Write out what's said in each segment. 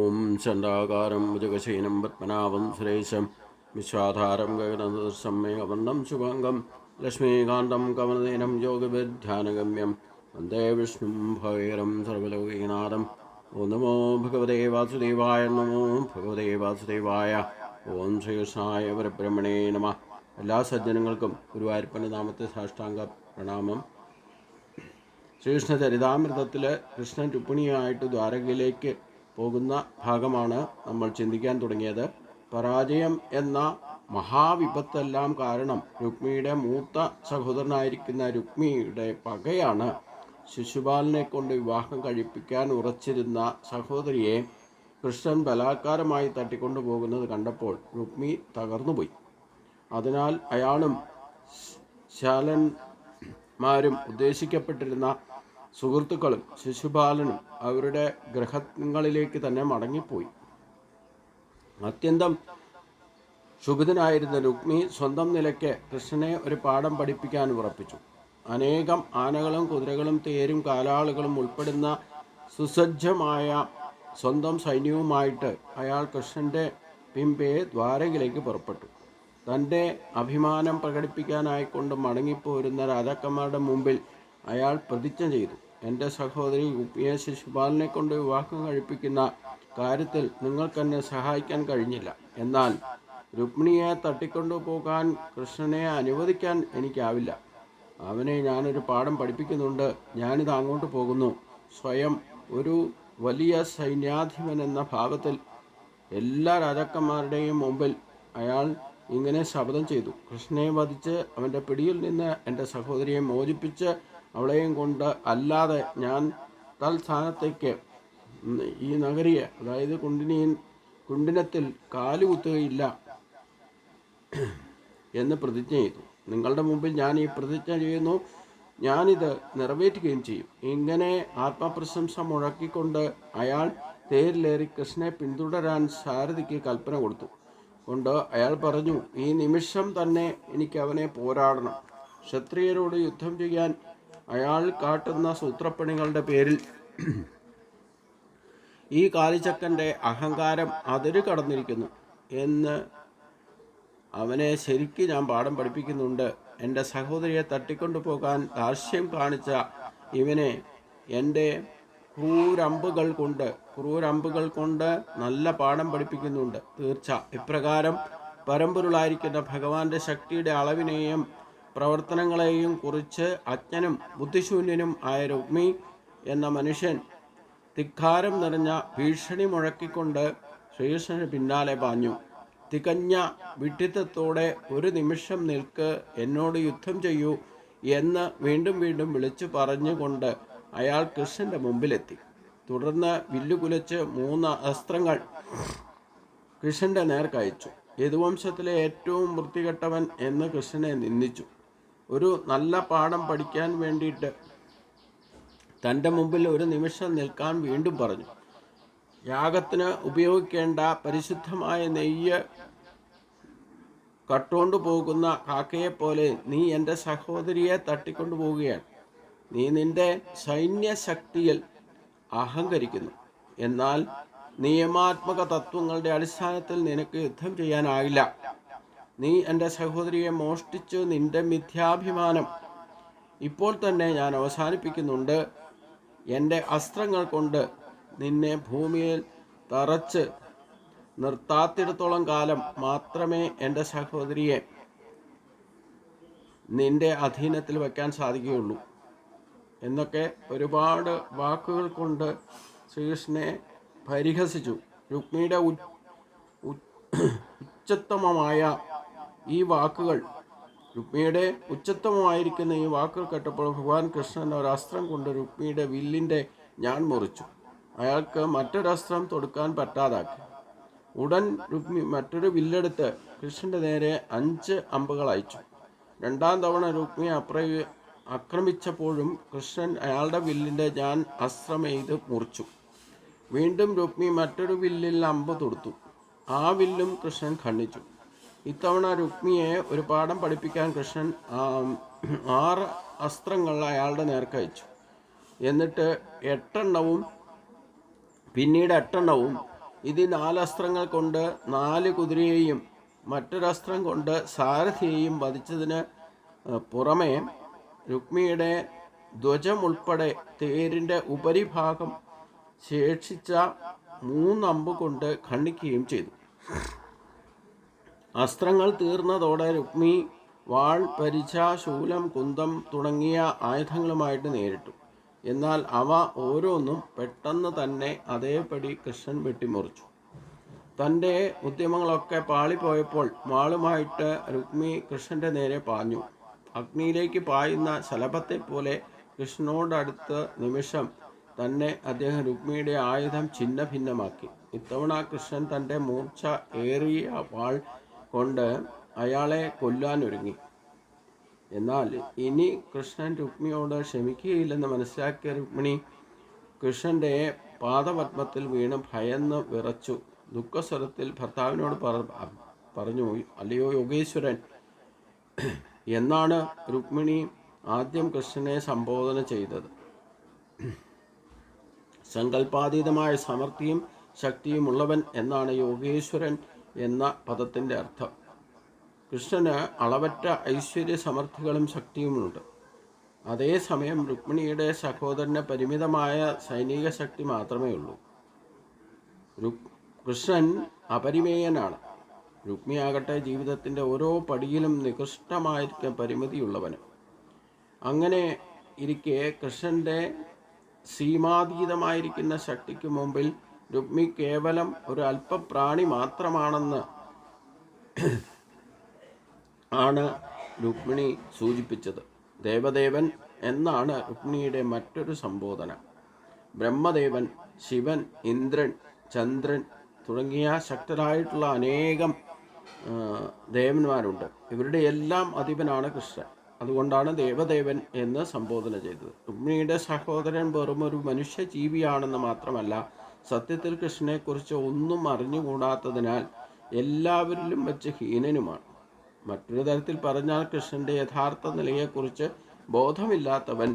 ഓം ചണ്ഡാകാരം ഭുജഗശയനം പത്മനാഭം സുരേശം വിശ്വാധാരം ഗഗനസമ്മേകവർണം ശുഭാംഗം ലക്ഷ്മീകാന്തം കമലനയനം യോഗവിധ്യാനഗമ്യം വന്ദേ വിഷ്ണും ഭഗേരം സർവലോകനാഥം. ഓം നമോ ഭഗവതേ വാസുദേവായ. നമോ ഭഗവതേ വാസുദേവായ. ഓം ശ്രീകൃഷ്ണായ പരബ്രഹ്മണേ നമ. എല്ലാ സജ്ജനങ്ങൾക്കും ഗുരുവായൂരപ്പൻ്റെ നാമത്തെ സാഷ്ടാംഗ പ്രണാമം. ശ്രീകൃഷ്ണ ചരിതാമൃതത്തിൽ കൃഷ്ണൻ രുക്മിണിയായിട്ട് ദ്വാരകയിലേക്ക് പോകുന്ന ഭാഗമാണ് നമ്മൾ ചിന്തിക്കാൻ തുടങ്ങിയത്. പരാജയം എന്ന മഹാവിപത്തെല്ലാം കാരണം രുക്മിണിയുടെ മൂത്ത സഹോദരനായിരിക്കുന്ന രുക്മിണിയുടെ പകയാണ് ശിശുപാലനെ കൊണ്ട് വിവാഹം കഴിപ്പിക്കാൻ ഉറച്ചിരുന്ന സഹോദരിയെ കൃഷ്ണൻ ബലാത്കാരമായി തട്ടിക്കൊണ്ടു പോകുന്നത് കണ്ടപ്പോൾ രുക്മിണി തകർന്നുപോയി. അതിനാൽ അയാളും ശാലന്മാരും ഉദ്ദേശിക്കപ്പെട്ടിരുന്ന സുഹൃത്തുക്കളും ശിശുപാലനും അവരുടെ ഗ്രഹങ്ങളിലേക്ക് തന്നെ മടങ്ങിപ്പോയി. അത്യന്തം ക്ഷുഭിതനായിരുന്ന രുക്മിണി സ്വന്തം നിലയ്ക്ക് കൃഷ്ണനെ ഒരു പാഠം പഠിപ്പിക്കാൻ ഉറപ്പിച്ചു. അനേകം ആനകളും കുതിരകളും തേരും കാലാളുകളും ഉൾപ്പെടുന്ന സുസജ്ജമായ സ്വന്തം സൈന്യവുമായിട്ട് അയാൾ കൃഷ്ണൻ്റെ പിമ്പെ ദ്വാരകയിലേക്ക് പുറപ്പെട്ടു. തൻ്റെ അഭിമാനം പ്രകടിപ്പിക്കാനായിക്കൊണ്ട് മടങ്ങിപ്പോരുന്ന രാജാക്കന്മാരുടെ മുമ്പിൽ അയാൾ പ്രതിജ്ഞ ചെയ്തു. എൻ്റെ സഹോദരി രുക്മിണിയെ ശിശുപാലനെ കൊണ്ട് വിവാഹം കഴിപ്പിക്കുന്ന കാര്യത്തിൽ നിങ്ങൾക്കെന്നെ സഹായിക്കാൻ കഴിഞ്ഞില്ല. എന്നാൽ രുക്മിണിയെ തട്ടിക്കൊണ്ടു പോകാൻ കൃഷ്ണനെ അനുവദിക്കാൻ എനിക്കാവില്ല. അവനെ ഞാനൊരു പാഠം പഠിപ്പിക്കുന്നുണ്ട്. ഞാനിത് അങ്ങോട്ട് പോകുന്നു. സ്വയം ഒരു വലിയ സൈന്യാധിപൻ എന്ന ഭാവത്തിൽ എല്ലാ രാജാക്കന്മാരുടെയും മുമ്പിൽ അയാൾ ഇങ്ങനെ ശപഥം ചെയ്തു. കൃഷ്ണനെ വധിച്ച് അവൻ്റെ പിടിയിൽ നിന്ന് എൻ്റെ സഹോദരിയെ മോചിപ്പിച്ച് അവളെയും കൊണ്ട് അല്ലാതെ ഞാൻ തൽസ്ഥാനത്തേക്ക് ഈ നഗരിയെ, അതായത് കുണ്ടിനത്തിൽ കാലുകുത്തുകയില്ല എന്ന് പ്രതിജ്ഞ ചെയ്തു. നിങ്ങളുടെ മുമ്പിൽ ഞാൻ ഈ പ്രതിജ്ഞ ചെയ്യുന്നു. ഞാനിത് നിറവേറ്റുകയും ചെയ്യും. ഇങ്ങനെ ആത്മപ്രശംസ മുഴക്കിക്കൊണ്ട് അയാൾ തേരിലേറി കൃഷ്ണനെ പിന്തുടരാൻ സാരഥിക്ക് കൽപ്പന കൊടുത്തുകൊണ്ട് അയാൾ പറഞ്ഞു, ഈ നിമിഷം തന്നെ എനിക്ക് അവനെ പോരാടണം. ക്ഷത്രിയരോട് യുദ്ധം ചെയ്യാൻ അയാൾ കാട്ടുന്ന സൂത്രപ്പണികളുടെ പേരിൽ ഈ കാലിച്ചക്കൻ്റെ അഹങ്കാരം അതിര് കടന്നിരിക്കുന്നു എന്ന് അവനെ ശരിക്ക് ഞാൻ പാഠം പഠിപ്പിക്കുന്നുണ്ട്. എൻ്റെ സഹോദരിയെ തട്ടിക്കൊണ്ടു പോകാൻ ധാർഷ്യം കാണിച്ച ഇവനെ എൻ്റെ ക്രൂരമ്പുകൾ കൊണ്ട് നല്ല പാഠം പഠിപ്പിക്കുന്നുണ്ട് തീർച്ച. ഇപ്രകാരം പരമ്പൊരുളായിരിക്കുന്ന ഭഗവാന്റെ ശക്തിയുടെ അളവിനെയും പ്രവർത്തനങ്ങളെയും കുറിച്ച് അജ്ഞനും ബുദ്ധിശൂന്യനും ആയ രുക്മിണി എന്ന മനുഷ്യൻ ധിക്കാരം നിറഞ്ഞ ഭീഷണി മുഴക്കിക്കൊണ്ട് ശ്രീകൃഷ്ണന് പിന്നാലെ പാഞ്ഞു. തികഞ്ഞ വിഡ്ഢിത്തത്തോടെ ഒരു നിമിഷം നിൽക്ക്, എന്നോട് യുദ്ധം ചെയ്യൂ എന്ന് വീണ്ടും വീണ്ടും വിളിച്ചു പറഞ്ഞുകൊണ്ട് അയാൾ കൃഷ്ണൻ്റെ മുമ്പിലെത്തി. തുടർന്ന് വില്ലുകുലച്ച് 3 അസ്ത്രങ്ങൾ കൃഷ്ണൻ്റെ നേർക്കയച്ചു. യദുവംശത്തിലെ ഏറ്റവും വൃത്തികെട്ടവൻ എന്ന് കൃഷ്ണനെ നിന്ദിച്ചു. ഒരു നല്ല പാഠം പഠിക്കാൻ വേണ്ടിയിട്ട് തൻ്റെ മുമ്പിൽ ഒരു നിമിഷം നിൽക്കാൻ വീണ്ടും പറഞ്ഞു. യാഗത്തിന് ഉപയോഗിക്കേണ്ട പരിശുദ്ധമായ നെയ്യ് കട്ടുകൊണ്ടു പോകുന്ന കാക്കയെപ്പോലെ നീ എൻ്റെ സഹോദരിയെ തട്ടിക്കൊണ്ടു പോവുകയാണ്. നീ നിൻ്റെ സൈന്യശക്തിയിൽ അഹങ്കരിക്കുന്നു. എന്നാൽ നിയമാത്മക തത്വങ്ങളുടെ അടിസ്ഥാനത്തിൽ നിനക്ക് യുദ്ധം ചെയ്യാനാകില്ല. നീ എൻ്റെ സഹോദരിയെ മോഷ്ടിച്ചു. നിൻ്റെ മിഥ്യാഭിമാനം ഇപ്പോൾ തന്നെ ഞാൻ അവസാനിപ്പിക്കുന്നുണ്ട്. എൻ്റെ അസ്ത്രങ്ങൾ കൊണ്ട് നിന്നെ ഭൂമിയിൽ തറച്ച് നിർത്താത്തിടത്തോളം കാലം മാത്രമേ എൻ്റെ സഹോദരിയെ നിൻ്റെ അധീനത്തിൽ വയ്ക്കാൻ സാധിക്കുകയുള്ളൂ എന്നൊക്കെ ഒരുപാട് വാക്കുകൾ കൊണ്ട് ശ്രീകൃഷ്ണനെ പരിഹസിച്ചു. രുക്മിണിയുടെ ഉച്ചത്തമമായ ഈ വാക്കുകൾ കേട്ടപ്പോൾ ഭഗവാൻ കൃഷ്ണൻ ഒരസ്ത്രം കൊണ്ട് രുക്മിണിയുടെ വില്ലിൻ്റെ ഞാൻ മുറിച്ചു. അയാൾക്ക് മറ്റൊരസ്ത്രം തൊടുക്കാൻ പറ്റാതാക്കി. ഉടൻ രുക്മിണി മറ്റൊരു വില്ലെടുത്ത് കൃഷ്ണൻ്റെ നേരെ 5 അമ്പുകൾ അയച്ചു. 2ാം തവണ രുക്മിണി ആക്രമിച്ചപ്പോഴും കൃഷ്ണൻ അയാളുടെ വില്ലിൻ്റെ ഞാൻ അസ്ത്രമെയ്ത് മുറിച്ചു. വീണ്ടും രുക്മിണി മറ്റൊരു വില്ലിൽ അമ്പ് തൊടുത്തു. ആ വില്ലും കൃഷ്ണൻ ഖണ്ഡിച്ചു. ഇത്തവണ രുക്മിണിയെ ഒരു പാഠം പഠിപ്പിക്കാൻ കൃഷ്ണൻ 6 അസ്ത്രങ്ങൾ അയാളുടെ നേർക്കയച്ചു. എന്നിട്ട് 8 എണ്ണവും ഇത് 4 അസ്ത്രങ്ങൾ കൊണ്ട് 4 കുതിരയെയും മറ്റൊരസ്ത്രം കൊണ്ട് സാരഥിയെയും വധിച്ചതിന് പുറമെ രുക്മിയുടെ ധ്വജം ഉൾപ്പെടെ തേരിൻ്റെ ഉപരിഭാഗം ശേഷിച്ച 3 അമ്പ് കൊണ്ട് ഖണ്ഡിക്കുകയും ചെയ്തു. അസ്ത്രങ്ങൾ തീർന്നതോടെ രുക്മി വാൾ, പരിച, ശൂലം, കുന്തം തുടങ്ങിയ ആയുധങ്ങളുമായിട്ട് നേരിട്ടു. എന്നാൽ അവ ഓരോന്നും പെട്ടെന്ന് തന്നെ അതേപടി കൃഷ്ണൻ വെട്ടിമുറിച്ചു. തൻ്റെ ഉദ്യമങ്ങളൊക്കെ പാളിപ്പോയപ്പോൾ വാളുമായിട്ട് രുക്മി കൃഷ്ണൻ്റെ നേരെ പാഞ്ഞു. അഗ്നിയിലേക്ക് പായുന്ന ശലഭത്തെപ്പോലെ കൃഷ്ണനോടടുത്ത നിമിഷം തന്നെ അദ്ദേഹം രുക്മിയുടെ ആയുധം ഛിന്ന ഭിന്നമാക്കി. ഇത്തവണ കൃഷ്ണൻ തൻ്റെ മൂർച്ച ഏറിയ വാൾ കൊണ്ട് അയാളെ കൊല്ലാനൊരുങ്ങി. എന്നാൽ ഇനി കൃഷ്ണൻ രുക്മിയോട് ക്ഷമിക്കുകയില്ലെന്ന് മനസ്സിലാക്കിയ രുക്മിണി കൃഷ്ണൻ്റെ പാദപത്മത്തിൽ വീണ് ഭയന്ന് വിറച്ചു. ദുഃഖസ്വരത്തിൽ ഭർത്താവിനോട് പറഞ്ഞു, അല്ലയോ യോഗേശ്വരൻ എന്നാണ് രുക്മിണി ആദ്യം കൃഷ്ണനെ സംബോധന ചെയ്തത്. സങ്കല്പാതീതമായ സമൃദ്ധിയും ശക്തിയും ഉള്ളവൻ എന്നാണ് യോഗേശ്വരൻ എന്ന പദത്തിൻ്റെ അർത്ഥം. കൃഷ്ണന് അളവറ്റ ഐശ്വര്യ സമൃദ്ധികളും ശക്തിയുമുണ്ട്. അതേസമയം രുക്മിണിയുടെ സഹോദരന് പരിമിതമായ സൈനിക ശക്തി മാത്രമേ ഉള്ളൂ. കൃഷ്ണൻ അപരിമേയനാണ്. രുക്മിയാകട്ടെ ജീവിതത്തിൻ്റെ ഓരോ പടിയിലും നികൃഷ്ടമായിരിക്കാൻ പരിമിതിയുള്ളവന്. അങ്ങനെ ഇരിക്കെ കൃഷ്ണൻ്റെ സീമാതീതമായിരിക്കുന്ന ശക്തിക്ക് മുമ്പിൽ രുക്മി കേവലം ഒരു അല്പപ്രാണി മാത്രമാണെന്ന് ആണ് രുക്മിണി സൂചിപ്പിച്ചത്. ദേവദേവൻ എന്നാണ് രുക്മിണിയുടെ മറ്റൊരു സംബോധന. ബ്രഹ്മദേവൻ, ശിവൻ, ഇന്ദ്രൻ, ചന്ദ്രൻ തുടങ്ങിയ ശക്തരായിട്ടുള്ള അനേകം ദേവന്മാരുണ്ട്. ഇവരുടെ എല്ലാം അധിപനാണ് കൃഷ്ണൻ. അതുകൊണ്ടാണ് ദേവദേവൻ എന്ന് സംബോധന ചെയ്തത്. രുക്മിണിയുടെ സഹോദരൻ വെറുമൊരു മനുഷ്യ ജീവിയാണെന്ന് മാത്രമല്ല, സത്യത്തിൽ കൃഷ്ണനെക്കുറിച്ച് ഒന്നും അറിഞ്ഞുകൂടാത്തതിനാൽ എല്ലാവരിലും വെച്ച് ഹീനനുമാണ്. മറ്റൊരു തരത്തിൽ പറഞ്ഞാൽ കൃഷ്ണൻ്റെ യഥാർത്ഥ നിലയെക്കുറിച്ച് ബോധമില്ലാത്തവൻ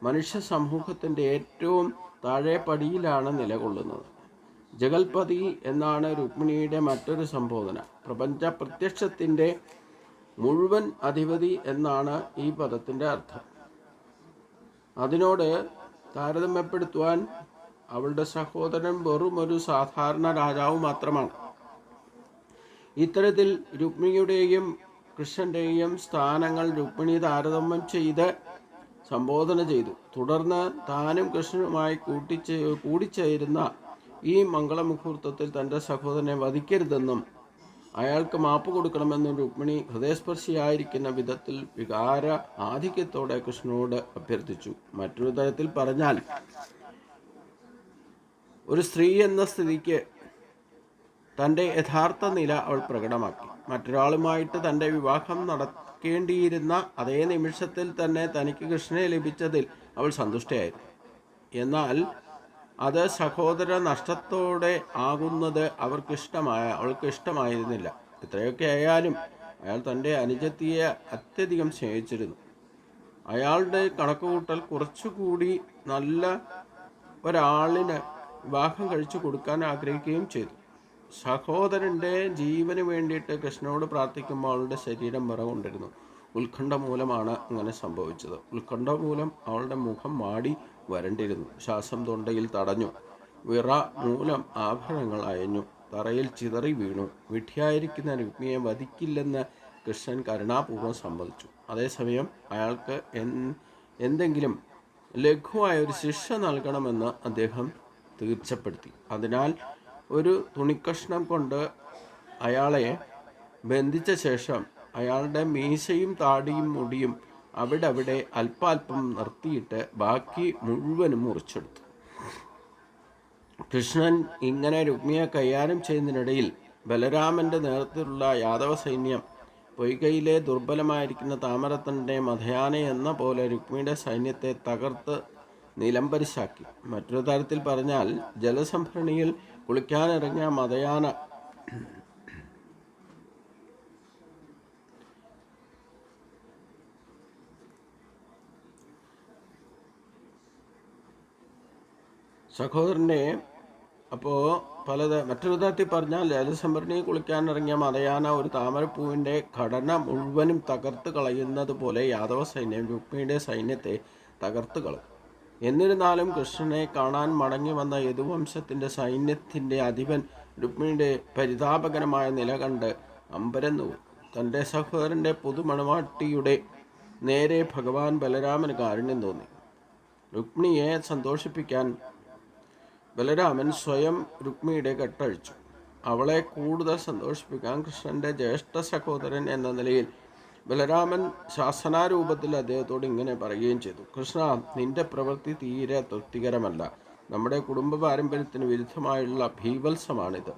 മനുഷ്യ സമൂഹത്തിൻ്റെ ഏറ്റവും താഴെ പടിയിലാണ് നിലകൊള്ളുന്നത്. ജഗൽപതി എന്നാണ് രുക്മിണിയുടെ മറ്റൊരു സംബോധന. പ്രപഞ്ച പ്രത്യക്ഷത്തിൻ്റെ മുഴുവൻ അധിപതി എന്നാണ് ഈ പദത്തിൻ്റെ അർത്ഥം. അതിനോട് താരതമ്യപ്പെടുത്തുവാൻ അവളുടെ സഹോദരൻ വെറും ഒരു സാധാരണ രാജാവ് മാത്രമാണ്. ഇത്തരത്തിൽ രുക്മിണിയുടെയും കൃഷ്ണൻ്റെയും സ്ഥാനങ്ങൾ രുക്മിണി താരതമ്യം ചെയ്ത് സംബോധന ചെയ്തു. തുടർന്ന് താനും കൃഷ്ണനുമായി കൂടിച്ചേരുന്ന ഈ മംഗളമുഹൂർത്തത്തിൽ തൻ്റെ സഹോദരനെ വധിക്കരുതെന്നും അയാൾക്ക് മാപ്പ് കൊടുക്കണമെന്നും രുക്മിണി ഹൃദയസ്പർശിയായിരിക്കുന്ന വിധത്തിൽ വികാര ആധിക്യത്തോടെ കൃഷ്ണനോട് അഭ്യർത്ഥിച്ചു. മറ്റൊരു തരത്തിൽ പറഞ്ഞാൽ ഒരു സ്ത്രീ എന്ന സ്ഥിതിക്ക് തൻ്റെ യഥാർത്ഥ നില അവൾ പ്രകടമാക്കി. മറ്റൊരാളുമായിട്ട് തൻ്റെ വിവാഹം നടക്കേണ്ടിയിരുന്ന അതേ നിമിഷത്തിൽ തന്നെ തനിക്ക് കൃഷ്ണനെ ലഭിച്ചതിൽ അവൾ സന്തുഷ്ടയായിരുന്നു. എന്നാൽ അത് സഹോദര നഷ്ടത്തോടെ ആകുന്നത് അവൾക്ക് ഇഷ്ടമായിരുന്നില്ല. എത്രയൊക്കെ ആയാലും അയാൾ തൻ്റെ അനുജത്തിയെ അത്യധികം സ്നേഹിച്ചിരുന്നു. അയാളുടെ കണക്കുകൂട്ടൽ കുറച്ചുകൂടി നല്ല ഒരാളിന് വിവാഹം കഴിച്ചു കൊടുക്കാൻ ആഗ്രഹിക്കുകയും ചെയ്തു. സഹോദരൻ്റെ ജീവന് വേണ്ടിയിട്ട് കൃഷ്ണനോട് പ്രാർത്ഥിക്കുമ്പോൾ അവളുടെ ശരീരം വിറകൊണ്ടിരുന്നു. ഉത്കണ്ഠ മൂലമാണ് അങ്ങനെ സംഭവിച്ചത്. ഉത്കണ്ഠ മൂലം അവളുടെ മുഖം വാടി വരണ്ടിരുന്നു. ശ്വാസം തൊണ്ടയിൽ തടഞ്ഞു. വിറ മൂലം ആഭരണങ്ങൾ അയഞ്ഞു. തറയിൽ ചിതറി വീണു. വിഡ്ഢിയായിരിക്കുന്ന രുക്മിയെ വധിക്കില്ലെന്ന് കൃഷ്ണൻ കരുണാപൂർവ്വം സമ്മതിച്ചു. അതേസമയം അയാൾക്ക് എന്തെങ്കിലും ലഘുവായ ഒരു ശിക്ഷ നൽകണമെന്ന് അദ്ദേഹം തീർച്ചപ്പെടുത്തി. അതിനാൽ ഒരു തുണിക്കഷ്ണം കൊണ്ട് അയാളെ ബന്ധിച്ച ശേഷം അയാളുടെ മീശയും താടിയും മുടിയും അവിടെ അല്പാൽപ്പം നിർത്തിയിട്ട് ബാക്കി മുഴുവനും മുറിച്ചെടുത്തു. കൃഷ്ണൻ ഇങ്ങനെ രുക്മിയെ കൈകാര്യം ചെയ്യുന്നതിനിടയിൽ ബലരാമൻ്റെ നേതൃത്വത്തിലുള്ള യാദവ സൈന്യം പൊയ്കയിലെ ദുർബലമായിരിക്കുന്ന താമരത്തൻ്റെ മധയാന എന്ന പോലെ രുക്മിയുടെ സൈന്യത്തെ തകർത്ത് നിലംപരിശാക്കി. മറ്റൊരു തരത്തിൽ പറഞ്ഞാൽ ജലസംഭരണിയിൽ കുളിക്കാനിറങ്ങിയ മധയാന സഹോദരനെ അപ്പോൾ മറ്റൊരു തരത്തിൽ പറഞ്ഞാൽ ജലസംഭരണി കുളിക്കാനിറങ്ങിയ മതയാന ഒരു താമരപ്പൂവിൻ്റെ ഘടന മുഴുവനും തകർത്ത് കളയുന്നത് പോലെ യാദവ സൈന്യം രുക്മിണിയുടെ സൈന്യത്തെ തകർത്ത് കളയും. എന്നിരുന്നാലും കൃഷ്ണനെ കാണാൻ മടങ്ങി വന്ന യദുവംശത്തിൻ്റെ സൈന്യത്തിൻ്റെ അധിപൻ രുക്മിണിയുടെ പരിതാപകരമായ നില കണ്ട് അമ്പരന്നു. തൻ്റെ സഹോദരൻ്റെ പുതുമണവാട്ടിയുടെ നേരെ ഭഗവാൻ ബലരാമന് കാരുണ്യം തോന്നി. രുക്മിണിയെ സന്തോഷിപ്പിക്കാൻ ബലരാമൻ സ്വയം രുക്മിണിയുടെ കെട്ടഴിച്ചു. അവളെ കൂടുതൽ സന്തോഷിപ്പിക്കാൻ കൃഷ്ണൻ്റെ ജ്യേഷ്ഠ സഹോദരൻ എന്ന നിലയിൽ ബലരാമൻ ശാസനാരൂപത്തിൽ അദ്ദേഹത്തോട് ഇങ്ങനെ പറയുകയും ചെയ്തു: കൃഷ്ണ, നിന്റെ പ്രവൃത്തി തീരെ തൃപ്തികരമല്ല. നമ്മുടെ കുടുംബ പാരമ്പര്യത്തിന് വിരുദ്ധമായുള്ള ഭീവത്സമാണിത്.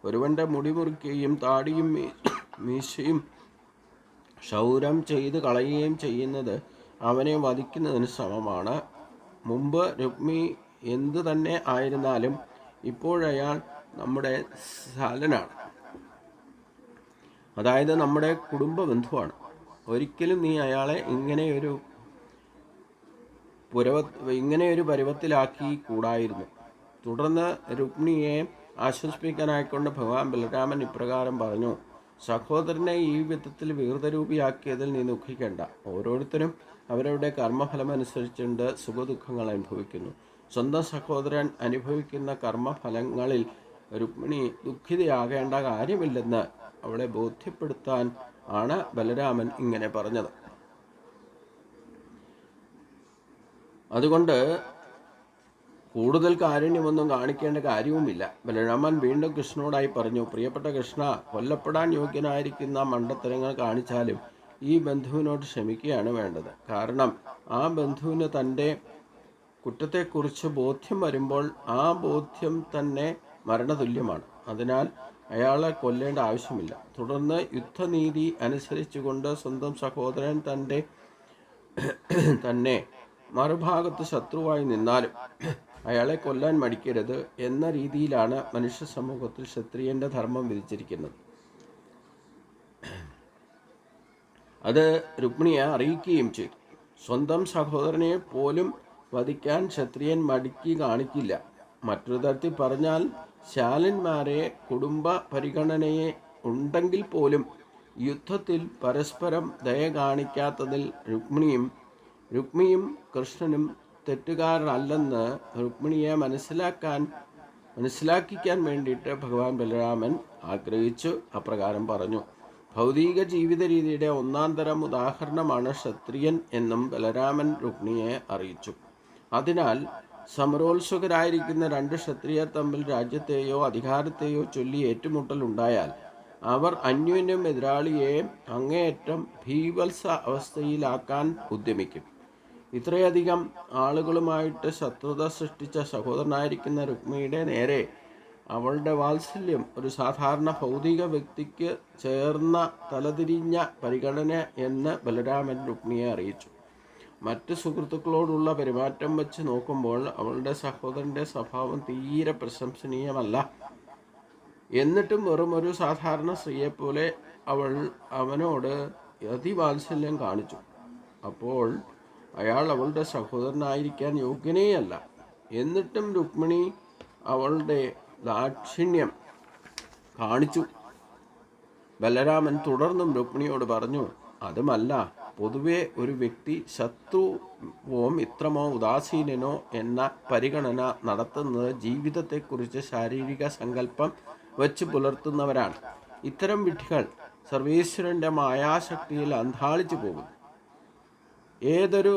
ഒരുവൻ്റെ മുടി മുറിക്കുകയും താടിയും മീശയും ക്ഷൗരം ചെയ്ത് കളയുകയും ചെയ്യുന്നത് അവനെ വധിക്കുന്നതിന് സമമാണ്. മുമ്പ് രുക്മി എന്തു തന്നെ ആയിരുന്നാലും ഇപ്പോഴയാൾ നമ്മുടെ ശാലനാണ്, അതായത് നമ്മുടെ കുടുംബ ബന്ധുവാണ്. ഒരിക്കലും നീ അയാളെ ഇങ്ങനെയൊരു പരുവത്തിലാക്കി കൂടായിരുന്നു. തുടർന്ന് രുക്മിണിയെ ആശ്വസിപ്പിക്കാനായിക്കൊണ്ട് ഭഗവാൻ ബലരാമൻ ഇപ്രകാരം പറഞ്ഞു: സഹോദരനെ ഈ വിധത്തിൽ വികൃതരൂപിയാക്കിയതിൽ നീ ദുഃഖിക്കേണ്ട. ഓരോരുത്തരും അവരവരുടെ കർമ്മഫലമനുസരിച്ചുകൊണ്ട് സുഖദുഃഖങ്ങൾ അനുഭവിക്കുന്നു. സ്വന്തം സഹോദരൻ അനുഭവിക്കുന്ന കർമ്മഫലങ്ങളിൽ രുക്മിണി ദുഃഖിതയാകേണ്ട കാര്യമില്ലെന്ന് അവളെ ബോധ്യപ്പെടുത്താൻ ആണ് ബലരാമൻ ഇങ്ങനെ പറഞ്ഞത്. അതുകൊണ്ട് കൂടുതൽ കാരുണ്യമൊന്നും കാണിക്കേണ്ട കാര്യവുമില്ല. ബലരാമൻ വീണ്ടും കൃഷ്ണനോടായി പറഞ്ഞു: പ്രിയപ്പെട്ട കൃഷ്ണ, കൊല്ലപ്പെടാൻ യോഗ്യനായിരിക്കുന്ന മണ്ടത്തരങ്ങൾ കാണിച്ചാലും ഈ ബന്ധുവിനോട് ക്ഷമിക്കുകയാണ് വേണ്ടത്. കാരണം ആ ബന്ധുവിന് തൻ്റെ കുറ്റത്തെക്കുറിച്ച് ബോധ്യം വരുമ്പോൾ ആ ബോധ്യം തന്നെ മരണതുല്യമാണ്. അതിനാൽ അയാളെ കൊല്ലേണ്ട ആവശ്യമില്ല. തുടർന്ന് യുദ്ധനീതി അനുസരിച്ചുകൊണ്ട് സ്വന്തം സഹോദരൻ തന്നെ മറുഭാഗത്ത് ശത്രുവായി നിന്നാലും അയാളെ കൊല്ലാൻ മടിക്കരുത് എന്ന രീതിയിലാണ് മനുഷ്യ സമൂഹത്തിൽ ക്ഷത്രിയൻ്റെ ധർമ്മം വിധിച്ചിരിക്കുന്നത്. അത് രുക്മിണിയെ അറിയിക്കുകയും ചെയ്തു. സ്വന്തം സഹോദരനെ പോലും വധിക്കാൻ ക്ഷത്രിയൻ മടിക്ക് കാണിക്കില്ല. മറ്റൊരു തരത്തിൽ പറഞ്ഞാൽ ശാലന്മാരെ കുടുംബ പരിഗണനയെ ഉണ്ടെങ്കിൽ പോലും യുദ്ധത്തിൽ പരസ്പരം ദയ കാണിക്കാത്തതിൽ രുക്മിയും കൃഷ്ണനും തെറ്റുകാരനല്ലെന്ന് രുക്മിണിയെ മനസ്സിലാക്കിക്കാൻ വേണ്ടിയിട്ട് ഭഗവാൻ ബലരാമൻ ആഗ്രഹിച്ചു. അപ്രകാരം പറഞ്ഞു. ഭൗതിക ജീവിത രീതിയുടെ ഒന്നാം തരം ഉദാഹരണമാണ് ക്ഷത്രിയൻ എന്നും ബലരാമൻ രുക്മിണിയെ അറിയിച്ചു. അതിനാൽ സമരോത്സുകരായിരിക്കുന്ന രണ്ട് ക്ഷത്രിയർ തമ്മിൽ രാജ്യത്തെയോ അധികാരത്തെയോ ചൊല്ലി ഏറ്റുമുട്ടലുണ്ടായാൽ അവർ അന്യോന്യം എതിരാളിയെ അങ്ങേയറ്റം ഭീവത്സ അവസ്ഥയിലാക്കാൻ ഉദ്യമിക്കും. ഇത്രയധികം ആളുകളുമായിട്ട് ശത്രുത സൃഷ്ടിച്ച സഹോദരനായിരിക്കുന്ന രുക്മിണിയുടെ നേരെ അവളുടെ വാത്സല്യം ഒരു സാധാരണ ഭൗതിക വ്യക്തിക്ക് ചേർന്ന തലതിരിഞ്ഞ പരിഗണന എന്ന് ബലരാമൻ രുക്മിണിയെ അറിയിച്ചു. മറ്റ് സുഹൃത്തുക്കളോടുള്ള പെരുമാറ്റം വെച്ച് നോക്കുമ്പോൾ അവളുടെ സഹോദരൻ്റെ സ്വഭാവം തീരെ പ്രശംസനീയമല്ല. എന്നിട്ടും വെറും ഒരു സാധാരണ സ്ത്രീയെപ്പോലെ അവൾ അവനോട് അതിവാത്സല്യം കാണിച്ചു. അപ്പോൾ അയാൾ അവളുടെ സഹോദരനായിരിക്കാൻ യോഗ്യനേയല്ല. എന്നിട്ടും രുക്മിണി അവളുടെ ദാക്ഷിണ്യം കാണിച്ചു. ബലരാമൻ തുടർന്നും രുക്മിണിയോട് പറഞ്ഞു: അതുമല്ല, പൊതുവെ ഒരു വ്യക്തി ശത്രുവോ മിത്രമോ ഉദാസീനനോ എന്ന പരിഗണന നടത്തുന്നത് ജീവിതത്തെക്കുറിച്ച് ശാരീരിക സങ്കല്പം വച്ച് പുലർത്തുന്നവരാണ്. ഇത്തരം വിഡ്ഢികൾ സർവേശ്വരൻ്റെ മായാശക്തിയിൽ അന്ധാളിച്ചു പോകുന്നു. ഏതൊരു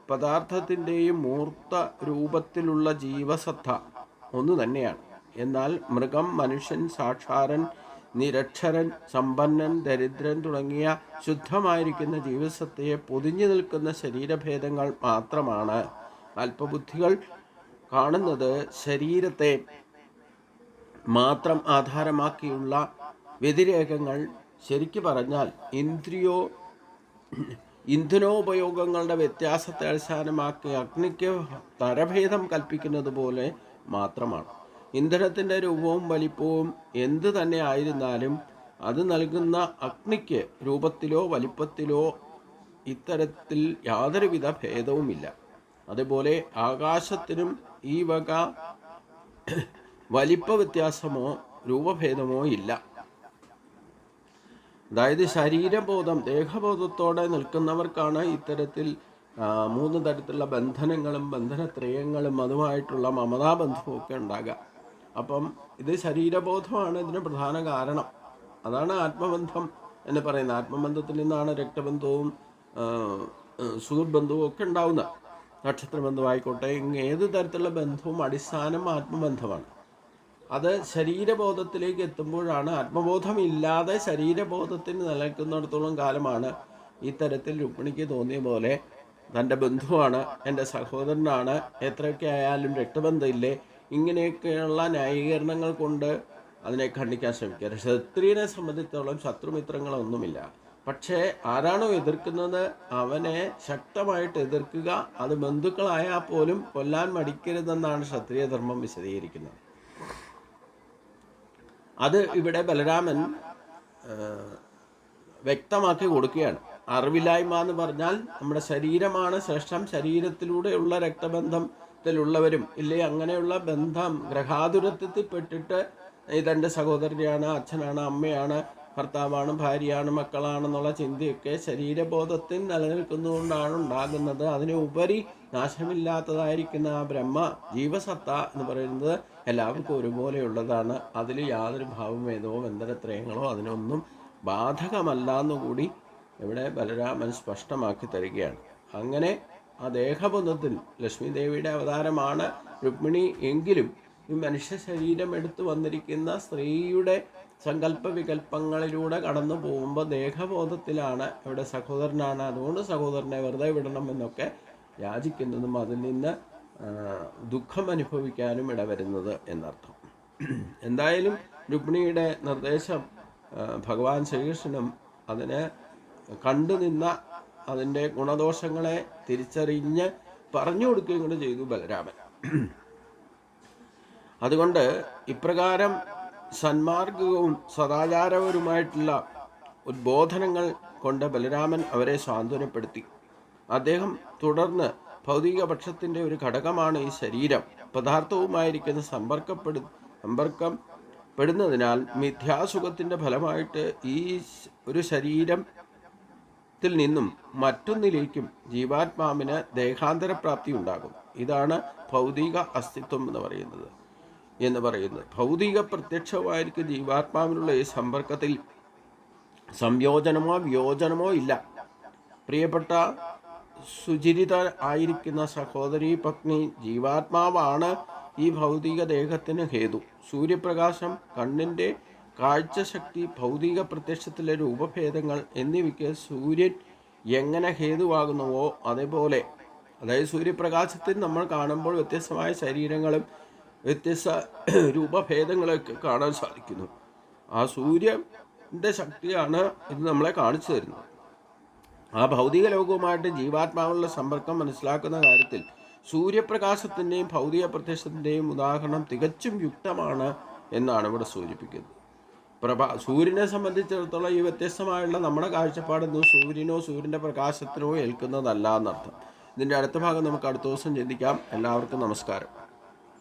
പദാർത്ഥത്തിൻ്റെയും മൂർത്ത രൂപത്തിലുള്ള ജീവസത്ത ഒന്നു തന്നെയാണ്. എന്നാൽ മൃഗം, മനുഷ്യൻ, സാക്ഷാരൻ, നിരക്ഷരൻ, സമ്പന്നൻ, ദരിദ്രൻ തുടങ്ങിയ ശുദ്ധമായിരിക്കുന്ന ജീവസത്തയെ പൊതിഞ്ഞു നിൽക്കുന്ന ശരീരഭേദങ്ങൾ മാത്രമാണ്. അല്പബുദ്ധികൾ കാണുന്നത് ശരീരത്തെ മാത്രം ആധാരമാക്കിയുള്ള വ്യതിരേകങ്ങൾ. ശരിക്കു പറഞ്ഞാൽ ഇന്ധനോപയോഗങ്ങളുടെ വ്യത്യാസത്തെ അടിസ്ഥാനമാക്കി അഗ്നിക്ക് തരഭേദം കൽപ്പിക്കുന്നത് പോലെ മാത്രമാണ്. ഇന്ധനത്തിൻ്റെ രൂപവും വലിപ്പവും എന്തു തന്നെ ആയിരുന്നാലും അത് നൽകുന്ന അഗ്നിക്ക് രൂപത്തിലോ വലിപ്പത്തിലോ ഇത്തരത്തിൽ യാതൊരുവിധ ഭേദവുമില്ല. അതുപോലെ ആകാശത്തിനും ഈ വക വലിപ്പ വ്യത്യാസമോ രൂപഭേദമോ ഇല്ല. അതായത് ശരീരബോധം, ദേഹബോധത്തോടെ നിൽക്കുന്നവർക്കാണ് ഇത്തരത്തിൽ 3 തരത്തിലുള്ള ബന്ധനങ്ങളും ബന്ധനത്രയങ്ങളും അതുമായിട്ടുള്ള മമതാബന്ധവും ഒക്കെ ഉണ്ടാകുക. അപ്പം ഇത് ശരീരബോധമാണ് ഇതിന് പ്രധാന കാരണം. അതാണ് ആത്മബന്ധം എന്ന് പറയുന്നത്. ആത്മബന്ധത്തിൽ നിന്നാണ് രക്തബന്ധവും സുഹൃബന്ധവും ഒക്കെ ഉണ്ടാവുന്നത്. നക്ഷത്രബന്ധമായിക്കോട്ടെ, ഏത് തരത്തിലുള്ള ബന്ധവും അടിസ്ഥാനം ആത്മബന്ധമാണ്. അത് ശരീരബോധത്തിലേക്ക് എത്തുമ്പോഴാണ്, ആത്മബോധമില്ലാതെ ശരീരബോധത്തിന് നിലനിൽക്കുന്നിടത്തോളം കാലമാണ് ഇത്തരത്തിൽ രുക്മിണിക്ക് തോന്നിയ പോലെ തൻ്റെ ബന്ധുവാണ്, എൻ്റെ സഹോദരനാണ്, എത്രയൊക്കെ ആയാലും രക്തബന്ധമില്ലേ, ഇങ്ങനെയൊക്കെയുള്ള ന്യായീകരണങ്ങൾ കൊണ്ട് അതിനെ ಖಂಡಿക്കാൻ ശ്രമിക്കുക. ക്ഷത്രിയനെ സംബന്ധിച്ചിടത്തോളം ശത്രുമിത്രങ്ങളൊന്നുമില്ല. പക്ഷേ ആരാണോ എതിർക്കുന്നത് അവനെ ശക്തമായിട്ട് എതിർക്കുക. അത് ബന്ധുക്കളായാൽ പോലും കൊല്ലാൻ മടിക്കരുതെന്നാണ് ക്ഷത്രിയ ധർമ്മം വിശദീകരിക്കുന്നത്. അത് ഇവിടെ ബലരാമൻ വ്യക്തമാക്കി കൊടുക്കുകയാണ്. അറിവില്ലായ്മ എന്ന് പറഞ്ഞാൽ നമ്മുടെ ശരീരമാണ് ശ്രേഷ്ഠം, ശരീരത്തിലൂടെയുള്ള രക്തബന്ധത്തിലുള്ളവരും ഇല്ലേ അങ്ങനെയുള്ള ബന്ധം ഗ്രഹാതുരത്വത്തിൽപ്പെട്ടിട്ട് ഇതെൻ്റെ സഹോദരനാണ്, അച്ഛനാണ്, അമ്മയാണ്, ഭർത്താവാണ്, ഭാര്യയാണ്, മക്കളാണെന്നുള്ള ചിന്തയൊക്കെ ശരീരബോധത്തിൽ നിലനിൽക്കുന്നതുകൊണ്ടാണ് ഉണ്ടാകുന്നത്. അതിന് ഉപരി നാശമില്ലാത്തതായിരിക്കുന്ന ആ ബ്രഹ്മ ജീവസത്ത എന്ന് പറയുന്നത് എല്ലാവർക്കും ഒരുപോലെയുള്ളതാണ്. അതിൽ യാതൊരു ഭാവഭേദമോ ബന്ധനത്രയങ്ങളോ അതിനൊന്നും ബാധകമല്ല എന്നുകൂടി ഇവിടെ ബലരാമൻ സ്പഷ്ടമാക്കി തരികയാണ്. അങ്ങനെ ആ ദേഹബന്ധത്തിൽ ലക്ഷ്മി ദേവിയുടെ അവതാരമാണ് രുക്മിണി എങ്കിലും ഈ മനുഷ്യ ശരീരം എടുത്തു വന്നിരിക്കുന്ന സ്ത്രീയുടെ സങ്കല്പ വികല്പങ്ങളിലൂടെ കടന്നു പോകുമ്പോൾ ദേഹബോധത്തിലാണ് ഇവിടെ സഹോദരനാണ്, അതുകൊണ്ട് സഹോദരനെ വെറുതെ വിടണം എന്നൊക്കെ യാചിക്കുന്നതും അതിൽ നിന്ന് ദുഃഖം അനുഭവിക്കാനും ഇടവരുന്നത് എന്നർത്ഥം. എന്തായാലും രുക്മിണിയുടെ നിർദ്ദേശം ഭഗവാൻ ശ്രീകൃഷ്ണനും അതിന് കണ്ടുനിന്ന അതിൻ്റെ ഗുണദോഷങ്ങളെ തിരിച്ചറിഞ്ഞ് പറഞ്ഞു കൊടുക്കുകയും കൂടെ ചെയ്തു ബലരാമൻ. അതുകൊണ്ട് ഇപ്രകാരം സന്മാർഗവും സദാചാരപരവുമായിട്ടുള്ള ഉദ്ബോധനങ്ങൾ കൊണ്ട് ബലരാമൻ അവരെ സാന്ത്വനപ്പെടുത്തി. അദ്ദേഹം തുടർന്ന് ഭൗതിക പക്ഷത്തിൻ്റെ ഒരു ഘടകമാണ് ഈ ശരീരം, പദാർത്ഥവുമായിരിക്കുന്ന സമ്പർക്കപ്പെടുന്നതിനാൽ മിഥ്യാസുഖത്തിൻ്റെ ഫലമായിട്ട് ഈ ഒരു ശരീരത്തിൽ നിന്നും മറ്റൊന്നിലേക്കും ജീവാത്മാവിന് ദേഹാന്തരപ്രാപ്തി ഉണ്ടാകും. ഇതാണ് ഭൗതിക അസ്തിത്വം എന്ന് പറയുന്നത്. ഭൗതിക പ്രത്യക്ഷമായിരിക്കും ജീവാത്മാവിനുള്ള ഈ സമ്പർക്കത്തിൽ സംയോജനമോ വിയോജനമോ ഇല്ല. പ്രിയപ്പെട്ട സുചരിത ആയിരിക്കുന്ന സഹോദരി പത്നി ജീവാത്മാവാണ് ഈ ഭൗതിക ദേഹത്തിന് ഹേതു. സൂര്യപ്രകാശം, കണ്ണിൻ്റെ കാഴ്ചശക്തി, ഭൗതിക പ്രത്യക്ഷത്തിലെ രൂപഭേദങ്ങൾ എന്നിവയ്ക്ക് സൂര്യൻ എങ്ങനെ ഹേതുവാകുന്നുവോ അതേപോലെ, അതായത് സൂര്യപ്രകാശത്തിൽ നമ്മൾ കാണുമ്പോൾ വ്യത്യസ്തമായ ശരീരങ്ങളും വ്യത്യസ്ത രൂപഭേദങ്ങളൊക്കെ കാണാൻ സാധിക്കുന്നു. ആ സൂര്യൻ്റെ ശക്തിയാണ് ഇത് നമ്മളെ കാണിച്ചു തരുന്നത്. ആ ഭൗതിക ലോകവുമായിട്ട് ജീവാത്മാവുള്ള സമ്പർക്കം മനസ്സിലാക്കുന്ന കാര്യത്തിൽ സൂര്യപ്രകാശത്തിൻ്റെയും ഭൗതിക പ്രത്യക്ഷത്തിൻ്റെയും ഉദാഹരണം തികച്ചും യുക്തമാണ് എന്നാണ് ഇവിടെ സൂചിപ്പിക്കുന്നത്. സൂര്യനെ സംബന്ധിച്ചിടത്തോളം ഈ വ്യത്യസ്തമായുള്ള നമ്മുടെ കാഴ്ചപ്പാടൊന്നും സൂര്യനോ സൂര്യൻ്റെ പ്രകാശത്തിനോ ഏൽക്കുന്നതല്ല എന്നർത്ഥം. ഇതിൻ്റെ അടുത്ത ഭാഗം നമുക്ക് അടുത്ത ദിവസം ചിന്തിക്കാം. എല്ലാവർക്കും നമസ്കാരം.